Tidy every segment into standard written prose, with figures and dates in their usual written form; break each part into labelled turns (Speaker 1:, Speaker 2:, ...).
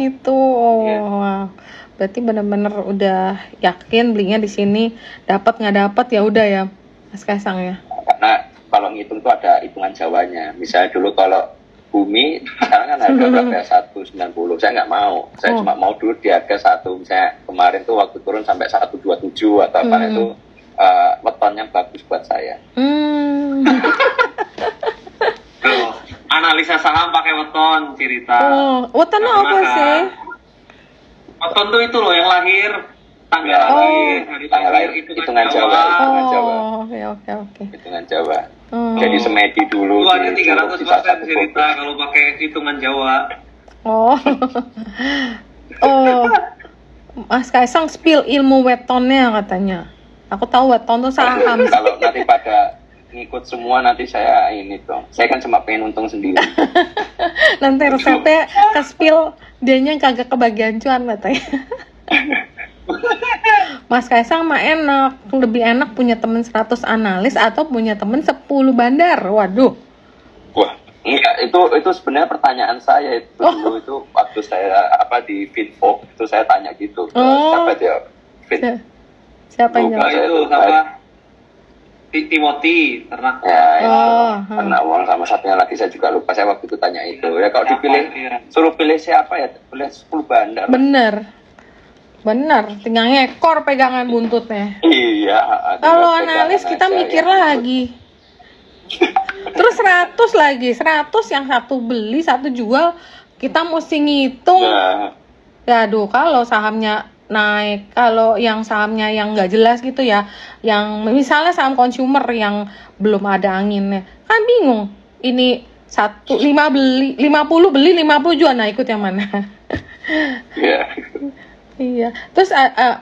Speaker 1: Itu.
Speaker 2: Iya.
Speaker 1: Wow. Berarti benar-benar udah yakin belinya di sini, dapat nggak dapat ya udah ya, Mas Kaisang ya.
Speaker 2: Karena kalau ngitung tuh ada hitungan Jawanya. Misalnya dulu kalau bumi sekarang kan harga berapa ya, 190. Saya nggak mau. Saya cuma mau dulu di harga 1. Misalnya kemarin tuh waktu turun sampai 127 atau apa itu weton yang bagus buat saya.
Speaker 3: Tuh, analisa saham pakai weton cerita.
Speaker 1: Weton apa sih?
Speaker 3: Weton tuh itu loh yang lahir, tanggal lahir, hari
Speaker 2: Tanggal lahir, hitungan Jawa. Hitungan Jawa.
Speaker 1: Oke.
Speaker 2: Hitungan Jawa. Jadi semedi dulu.
Speaker 3: Itu ada 300% cerita kalau pakai hitungan Jawa.
Speaker 1: Mas Kaisang spill ilmu wetonnya katanya. Aku tahu weton tuh saham.
Speaker 2: Kalau nanti pada ngikut semua nanti saya ini dong. Saya kan cuma pengen untung sendiri.
Speaker 1: Nanti resepnya ke spill, dianya kagak kebagian cuan katanya. Mas Kaisang mah enak, lebih enak punya temen 100 analis atau punya temen 10 bandar. Waduh.
Speaker 2: Wah, enggak, itu sebenarnya pertanyaan saya itu dulu itu waktu saya di Finfo itu saya tanya gitu. Siapa dia?
Speaker 1: Siapa yang
Speaker 3: jawab? Itu sama Timothy ternak.
Speaker 2: Ya, karena uang sama satunya lagi saya juga lupa. Saya waktu itu tanya itu. Ya kalau dipilih, suruh pilih siapa ya? Pilih 10 bandar.
Speaker 1: Bener, tinggal ngekor pegangan buntutnya.
Speaker 2: Iya.
Speaker 1: Kalau analis kita mikir lagi. Terus 100 lagi, 100 yang satu beli, satu jual, kita mesti ngitung. Ya aduh, kalau sahamnya naik, kalau yang sahamnya yang nggak jelas gitu ya, yang misalnya saham consumer yang belum ada anginnya, kan bingung. Ini 50 beli 50 jual, nah ikut yang mana? Iya. Terus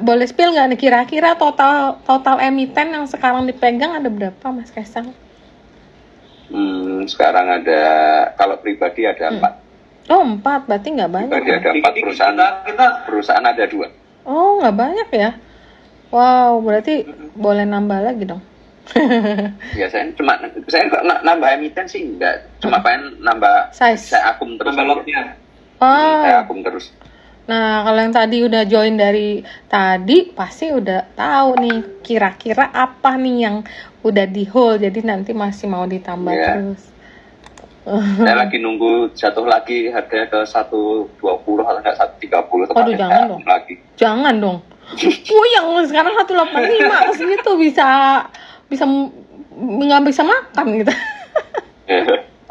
Speaker 1: boleh spill nggak nih kira-kira total emiten yang sekarang dipegang ada berapa, Mas Kaisang?
Speaker 2: Sekarang ada, kalau pribadi ada 4.
Speaker 1: Oh 4, berarti nggak banyak.
Speaker 2: Pribadi ada 4 perusahaan. Perusahaan ada 2.
Speaker 1: Oh nggak banyak ya? Wow, berarti boleh nambah lagi dong.
Speaker 2: Ya saya nambah emiten sih enggak, cuma pengen nambah saya akum terus. Saya akum terus.
Speaker 1: Nah, kalau yang tadi udah join dari tadi, pasti udah tahu nih kira-kira apa nih yang udah di hold, jadi nanti masih mau ditambah terus.
Speaker 2: Saya lagi nunggu jatuh lagi harganya ke 120 atau enggak 130.
Speaker 1: Aduh, jangan dong. Jangan dong. Yang sekarang 185 segitu bisa nggak bisa makan gitu.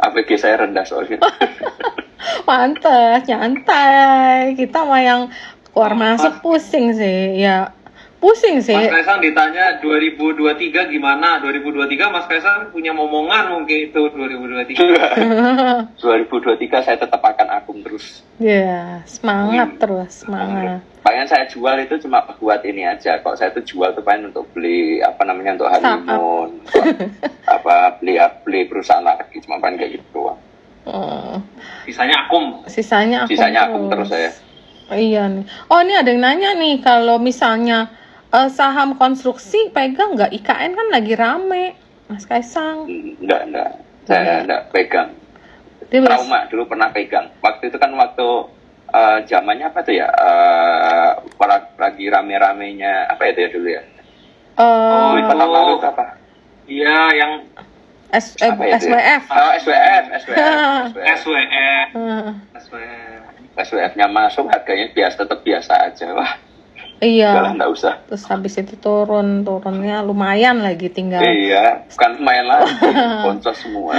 Speaker 2: APG saya rendah soalnya.
Speaker 1: Pantes, nyantai. Kita mah yang keluar masuk pusing sih. Ya, pusing sih.
Speaker 3: Mas Kaisang ditanya 2023 gimana? 2023 Mas Kaisang punya momongan mungkin itu 2023.
Speaker 2: 2023 saya tetap akan akum terus.
Speaker 1: Ya, semangat terus, semangat.
Speaker 2: Pengen saya jual itu cuma buat ini aja. Kalau saya tuh jual tuh pengen untuk beli untuk honeymoon, beli perusahaan lagi, cuma pengen kayak gitu doang.
Speaker 3: Sisanya
Speaker 2: akum terus saya.
Speaker 1: Iya nih. Oh, ini ada yang nanya nih, kalau misalnya saham konstruksi pegang nggak? IKN kan lagi rame, Mas Kaisang.
Speaker 2: Enggak. Saya enggak pegang. Trauma dulu pernah pegang. Waktu itu kan zamannya apa tuh ya? Lagi rame-ramenya apa itu ya dulu ya? Tahun lalu apa? Iya, yang
Speaker 1: SWF.
Speaker 2: SWF-nya masuk harganya tetap biasa aja. Wah.
Speaker 1: Iya.
Speaker 2: Enggak usah.
Speaker 1: Terus habis itu turunnya lumayan lagi tinggal.
Speaker 2: Iya, bukan lumayan lagi, boncos semua.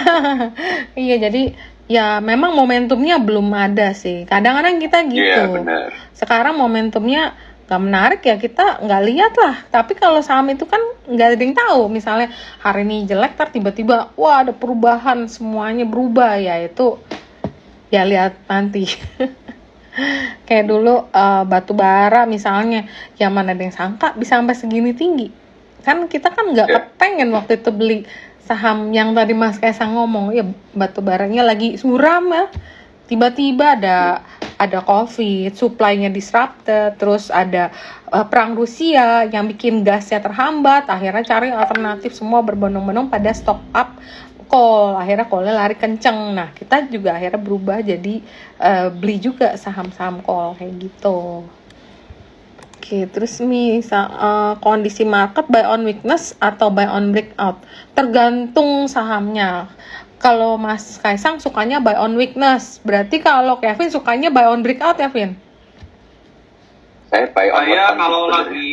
Speaker 1: Iya, jadi ya memang momentumnya belum ada sih. Kadang-kadang kita gitu.
Speaker 2: Iya, benar.
Speaker 1: Sekarang momentumnya nggak menarik ya, kita nggak lihat lah. Tapi kalau saham itu kan nggak ada yang tahu. Misalnya hari ini jelek, tiba-tiba wah ada perubahan, semuanya berubah, ya itu ya lihat nanti. Kayak dulu batu bara misalnya, yang mana ada yang sangka bisa sampai segini tinggi. Kan kita kan nggak kepengen waktu itu beli saham yang tadi Mas Kaisang ngomong, ya batu baranya lagi suram ya. Tiba-tiba ada COVID, supply-nya disrupted, terus ada perang Rusia yang bikin gasnya terhambat, akhirnya cari alternatif, semua berbondong-bondong pada stock up call, akhirnya callnya lari kenceng. Nah kita juga akhirnya berubah jadi beli juga saham-saham call kayak gitu. Oke, terus misal kondisi market buy on weakness atau buy on breakout, tergantung sahamnya. Kalau Mas Kaisang sukanya buy on weakness, berarti kalau Kevin sukanya buy on breakout ya, Vin?
Speaker 2: Saya buy on
Speaker 3: Saya
Speaker 2: weton
Speaker 3: kalau
Speaker 2: sebenarnya.
Speaker 3: lagi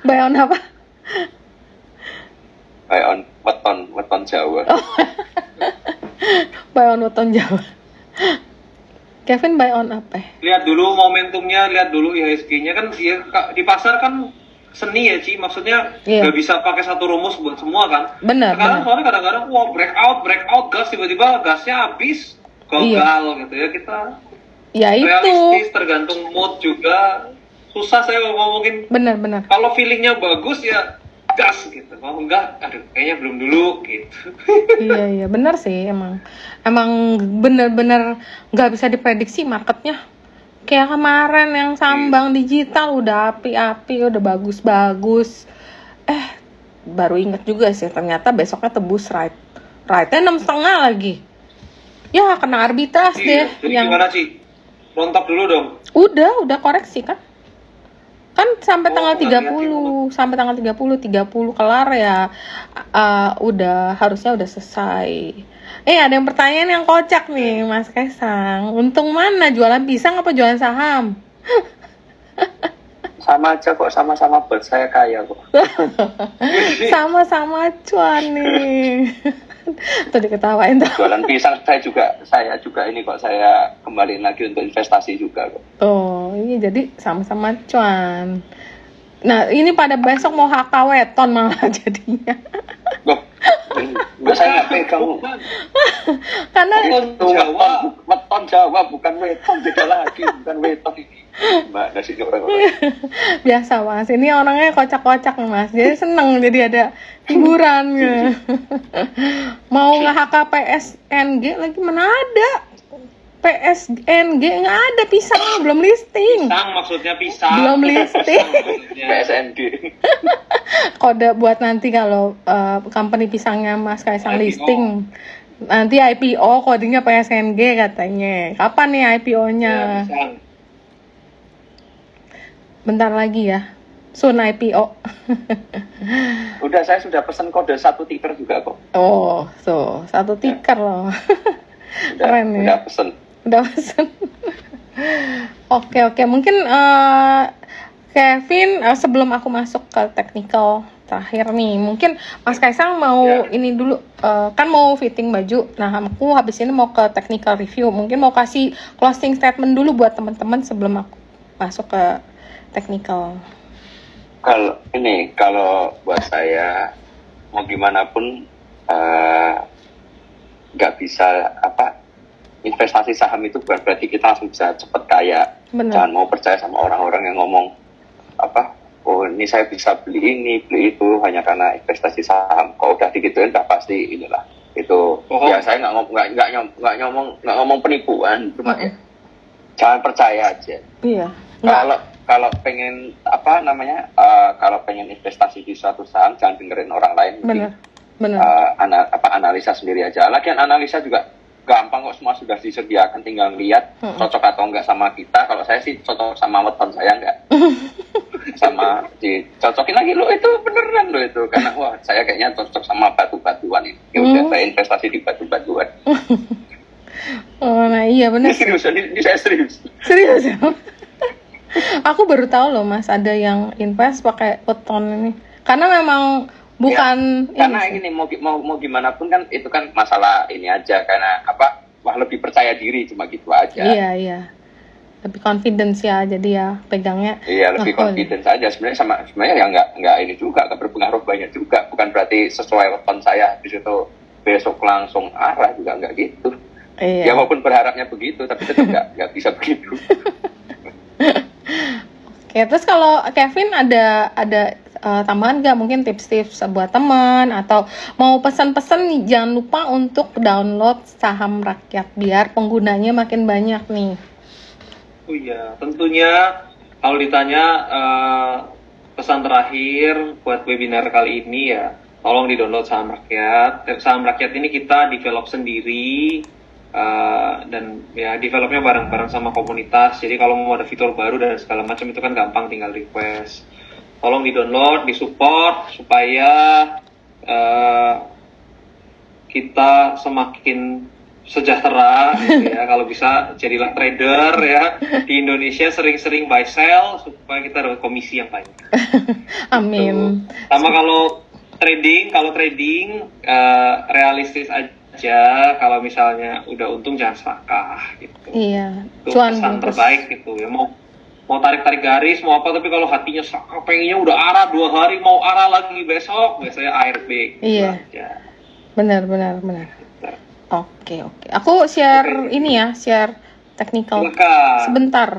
Speaker 1: Buy on apa?
Speaker 2: Buy on weton Jawa.
Speaker 1: Buy on weton Jawa. Kevin buy on apa?
Speaker 3: lihat dulu momentumnya, lihat dulu IHSG-nya kan ya, di pasar kan seni ya Ci, maksudnya
Speaker 1: Iya.
Speaker 3: nggak bisa pakai satu rumus buat semua kan.
Speaker 1: Benar,
Speaker 3: Sekarang
Speaker 1: benar.
Speaker 3: soalnya kadang-kadang wah breakout gas, tiba-tiba gasnya habis, gagal gitu ya, kita
Speaker 1: Ya itu.
Speaker 3: realistis, tergantung mood juga. Susah saya ngomongin,
Speaker 1: Benar.
Speaker 3: kalau feelingnya bagus ya gas gitu, kalau enggak aduh kayaknya belum dulu gitu.
Speaker 1: Iya, benar sih emang benar-benar nggak bisa diprediksi marketnya. Kayak kemarin yang sambang digital udah api-api, udah bagus-bagus. Baru inget juga sih ternyata besoknya tebus rightnya 6,5 lagi. Ya kena arbitrase
Speaker 3: Iya,
Speaker 1: deh
Speaker 3: jadi
Speaker 1: yang
Speaker 3: gimana Ci? Rontok dulu dong.
Speaker 1: udah koreksi kan sampai
Speaker 3: Oh,
Speaker 1: tanggal
Speaker 3: nggak lihat
Speaker 1: 30 sampai tanggal 30 kelar ya. Udah harusnya udah selesai. Ada yang pertanyaan yang kocak nih Mas Kaisang, untung mana, jualan pisang apa jualan saham?
Speaker 2: Sama aja kok, sama-sama buat saya kaya kok.
Speaker 1: Sama-sama cuan nih. Tuh diketawain tuh.
Speaker 2: Jualan pisang saya juga ini kok, saya kembaliin lagi untuk investasi juga kok.
Speaker 1: Oh iya, jadi sama-sama cuan. Nah ini pada besok mau HK weton malah jadinya.
Speaker 2: Loh, enggak, saya nggak pegang.
Speaker 1: Karena
Speaker 2: Weton Jawa bukan weton, beda lagi, bukan weton ini. Mbak, nasi orang-orang.
Speaker 1: biasa Mas, ini orangnya kocak-kocak nih Mas, jadi seneng, jadi ada hiburan gitu. Mau nge-HK PSNG lagi, mana ada PSNG, nggak ada, pisang belum listing.
Speaker 3: Pisang maksudnya pisang.
Speaker 1: Belum listing.
Speaker 3: Maksudnya.
Speaker 2: PSNG.
Speaker 1: Kode buat nanti kalau company pisangnya Mas Kaisang
Speaker 3: IPO.
Speaker 1: listing, nanti IPO kodenya PSNG katanya. Kapan nih IPO-nya?
Speaker 3: Ya, pisang.
Speaker 1: Bentar lagi ya, soon IPO.
Speaker 2: Saya sudah pesan kode 1 tiker juga kok.
Speaker 1: Oh, so 1 tiker loh. Keren ya.
Speaker 2: Udah pesen.
Speaker 1: Udah pesen. Oke, mungkin Kevin, sebelum aku masuk ke technical terakhir nih, mungkin Mas Kaisang mau ini dulu, kan mau fitting baju. Nah, aku habis ini mau ke technical review. Mungkin mau kasih closing statement dulu buat teman-teman sebelum aku masuk ke technical.
Speaker 2: Kalau buat saya mau gimana pun nggak bisa investasi saham itu bukan berarti kita langsung bisa cepet kaya.
Speaker 1: Bener.
Speaker 2: Jangan mau percaya sama orang-orang yang ngomong oh ini saya bisa beli ini beli itu hanya karena investasi saham. Kalau udah digituin udah pasti inilah itu. Ya saya nggak ngomong penipuan, cuma ya, jangan percaya aja.
Speaker 1: Iya.
Speaker 2: Kalau pengen kalau pengen investasi di suatu saham jangan dengerin orang lain.
Speaker 1: Bener.
Speaker 2: Analisa sendiri aja. Lagian analisa juga gampang kok, semua sudah disediakan, tinggal lihat cocok atau enggak sama kita. Kalau saya sih cocok sama weton saya enggak. Sama dicocokin lagi lo itu beneran lo itu, karena wah saya kayaknya cocok sama batu-batuan ini. Ya udah saya investasi di batu-batuan.
Speaker 1: Oh, nah iya bener.
Speaker 2: Ini saya serius.
Speaker 1: Serius ya? Aku baru tahu loh Mas, ada yang invest pakai weton ini. Karena memang bukan
Speaker 2: karena ini mau gimana pun kan itu kan masalah ini aja, karena lebih percaya diri, cuma gitu aja.
Speaker 1: Iya. Lebih confidence ya, jadi ya pegangnya.
Speaker 2: Iya, lebih confidence aja sebenarnya ya nggak ini juga, nggak berpengaruh banyak juga. Bukan berarti sesuai weton saya di situ besok langsung arah juga, nggak gitu.
Speaker 1: Iya.
Speaker 2: Ya walaupun berharapnya begitu, tapi tetap nggak bisa begitu.
Speaker 1: Oke, terus kalau Kevin ada tambahan nggak, mungkin tips-tips buat teman atau mau pesan-pesan nih, jangan lupa untuk download Saham Rakyat biar penggunanya makin banyak nih.
Speaker 3: Oh iya, tentunya kalau ditanya pesan terakhir buat webinar kali ini ya, tolong di-download saham rakyat. Saham rakyat ini kita develop sendiri, dan ya developnya bareng-bareng sama komunitas. Jadi kalau mau ada fitur baru dan segala macam itu kan gampang, tinggal request. Tolong di-download, di-support supaya kita semakin sejahtera gitu ya. Kalau bisa jadilah trader ya di Indonesia, sering-sering buy sell supaya kita dapat komisi yang banyak.
Speaker 1: Amin.
Speaker 3: Gitu. Sama kalau trading realistis aja. Kalau misalnya udah untung jangan serakah gitu.
Speaker 1: Iya,
Speaker 3: Itu
Speaker 1: cuan
Speaker 3: pesan
Speaker 1: bungkus.
Speaker 3: terbaik gitu ya. Mau tarik garis mau apa, tapi kalau hatinya pengennya udah arah 2 hari, mau arah lagi besok, biasanya ARB gitu
Speaker 1: Iya.
Speaker 3: aja.
Speaker 1: Benar. Oke. Aku share ini ya, share technical.
Speaker 3: Silakan.
Speaker 1: Sebentar.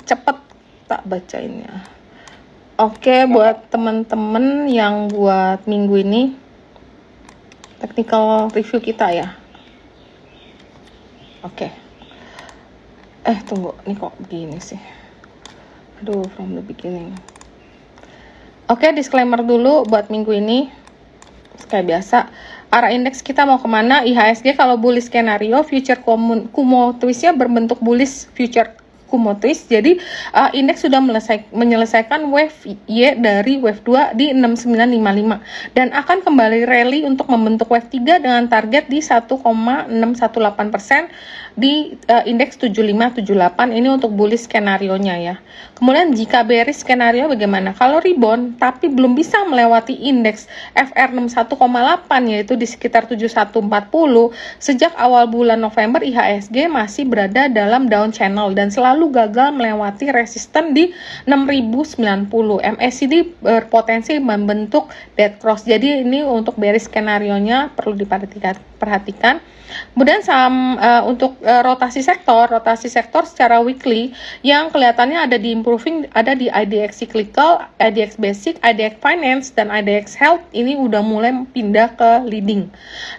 Speaker 1: Cepet tak bacainnya. Oke, buat teman-teman yang buat minggu ini technical review kita ya. Oke. Tunggu, ini kok begini sih. Aduh, from the beginning. Oke, disclaimer dulu buat minggu ini. Kayak biasa, arah indeks kita mau kemana? IHSG kalau bullish skenario, future Kumo twistnya berbentuk bullish future Kumo twist. Jadi indeks sudah menyelesaikan wave Y dari wave 2 di 6955 dan akan kembali rally untuk membentuk wave 3 dengan target di 1,618% di indeks 7578. Ini untuk bullish skenario-nya ya. Kemudian jika bearish skenario bagaimana? Kalau rebound tapi belum bisa melewati indeks FR 61,8 yaitu di sekitar 7140, sejak awal bulan November IHSG masih berada dalam down channel dan selalu gagal melewati resisten di 6090. MACD berpotensi membentuk dead cross. Jadi ini untuk bearish skenario-nya perlu diperhatikan. Kemudian saham untuk rotasi sektor secara weekly yang kelihatannya ada di improving, ada di IDX Cyclical, IDX Basic, IDX Finance, dan IDX Health. Ini udah mulai pindah ke leading.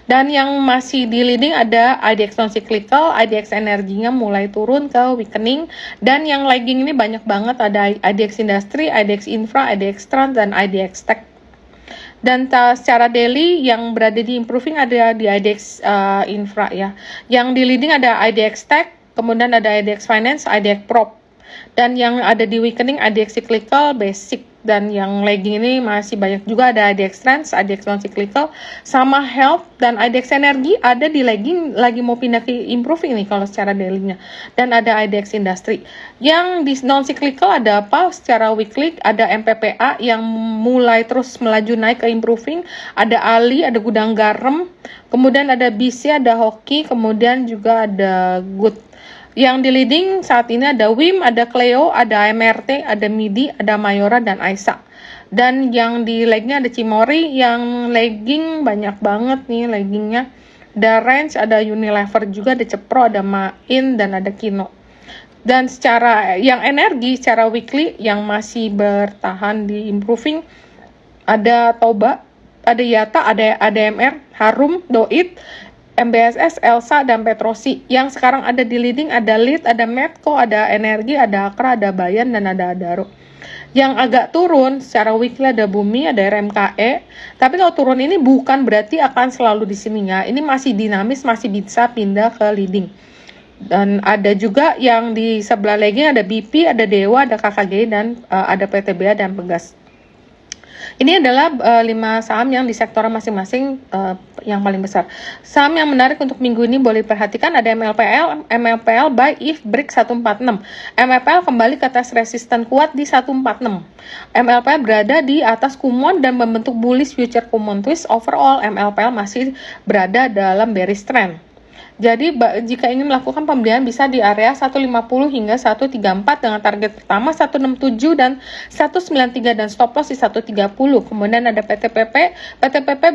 Speaker 1: Dan yang masih di leading ada IDX Non Cyclical, IDX Energinya mulai turun ke weakening, dan yang lagging ini banyak banget, ada IDX Industry, IDX Infra, IDX Trans, dan IDX Tech. Dan secara daily yang berada di improving ada di IDX Infra ya. Yang di leading ada IDX Tech, kemudian ada IDX Finance, IDX Prop. Dan yang ada di weakening IDX Cyclical, Basic. Dan yang lagging ini masih banyak juga, ada IDX Trends, IDX Non Cyclical, sama Health, dan IDX Energi ada di lagging, lagi mau pindah ke improving nih kalau secara daily-nya. Dan ada IDX Industry. Yang di Non Cyclical ada apa? Secara weekly ada MPPA yang mulai terus melaju naik ke improving, ada Ali, ada Gudang Garam, kemudian ada BC, ada Hoki, kemudian juga ada Good. Yang di leading saat ini ada WIM, ada Cleo, ada MRT, ada MIDI, ada Mayora, dan Aisa. Dan yang di laggingnya ada Cimori, yang lagging banyak banget nih laggingnya. Ada Range, ada Unilever juga, ada Cepro, ada Main, dan ada Kino. Dan secara yang energi, secara weekly yang masih bertahan di improving, ada Toba, ada Yata, ada ADMR, Harum, Doit, MBSS, Elsa, dan Petrosi. Yang sekarang ada di leading ada Lead, ada Medco, ada Energi, ada Akra, ada Bayan, dan ada Adaro. Yang agak turun secara weekly ada Bumi, ada RMKE. Tapi kalau turun ini bukan berarti akan selalu di sini ya. Ini masih dinamis, masih bisa pindah ke leading. Dan ada juga yang di sebelah lagi ada BP, ada Dewa, ada KKG, dan ada PTBA dan Pegas. Ini adalah 5 saham yang di sektor masing-masing yang paling besar. Saham yang menarik untuk minggu ini boleh diperhatikan ada MLPL buy if break 146. MLPL kembali ke atas resisten kuat di 146. MLPL berada di atas Kumon dan membentuk bullish future Kumon twist. Overall MLPL masih berada dalam bearish trend. Jadi jika ingin melakukan pembelian bisa di area 150 hingga 134 dengan target pertama 167 dan 193 dan stop loss di 130. Kemudian ada PTPP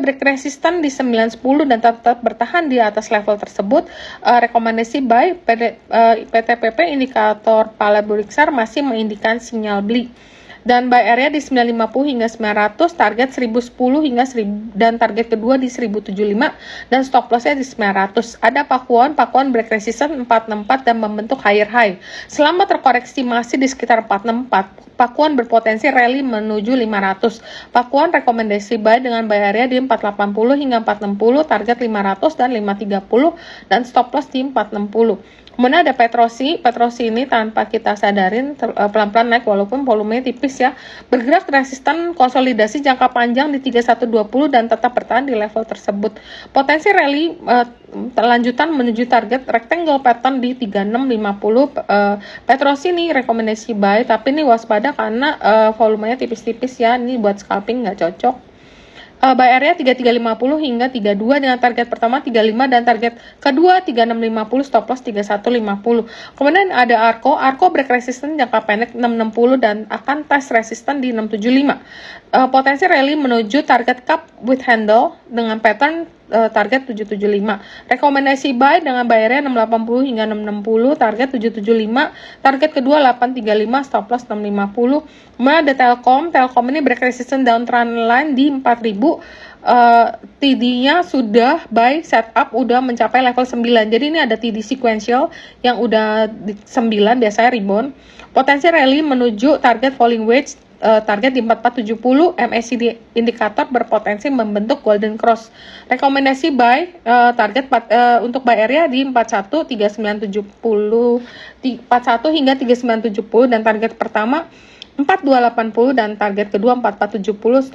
Speaker 1: break resisten di 910 dan tetap bertahan di atas level tersebut. Rekomendasi buy PTPP indikator Pala Buriksar masih mengindikasikan sinyal beli. Dan buy area di 950 hingga 900, target 1010 hingga 1000, dan target kedua di 1075 dan stop lossnya di 900. Ada Pakuan break resistance 464 dan membentuk higher high. Selama terkoreksi masih di sekitar 464, Pakuan berpotensi rally menuju 500. Pakuan rekomendasi buy dengan buy area di 480 hingga 460, target 500 dan 530 dan stop loss di 460. Kemudian ada Petrosi ini tanpa kita sadarin pelan-pelan naik walaupun volumenya tipis ya. Bergerak resisten konsolidasi jangka panjang di 3120 dan tetap bertahan di level tersebut. Potensi rally lanjutan menuju target rectangle pattern di 3650. Petrosi ini rekomendasi buy, tapi ini waspada karena volumenya tipis-tipis ya. Ini buat scalping nggak cocok. Buy area 3350 hingga 32 dengan target pertama 35 dan target kedua 3650, stop loss 3150. Kemudian ada Arko break resistance jangka pendek 660 dan akan tes resistance di 675. Potensi rally menuju target cup with handle dengan pattern target 775. Rekomendasi buy dengan buy area 680 hingga 660, target 775, target kedua 835, stop loss 650. Kemudian ada Telkom ini break resistance downtrend line di 4000. TD-nya sudah buy setup udah mencapai level 9. Jadi ini ada TD sequential yang udah di 9 biasanya rebound. Potensi rally menuju target falling wedge target di 4470. MACD indikator berpotensi membentuk golden cross. Rekomendasi buy target untuk buy area di 41 hingga 3970 dan target pertama 4280 dan target kedua 4470.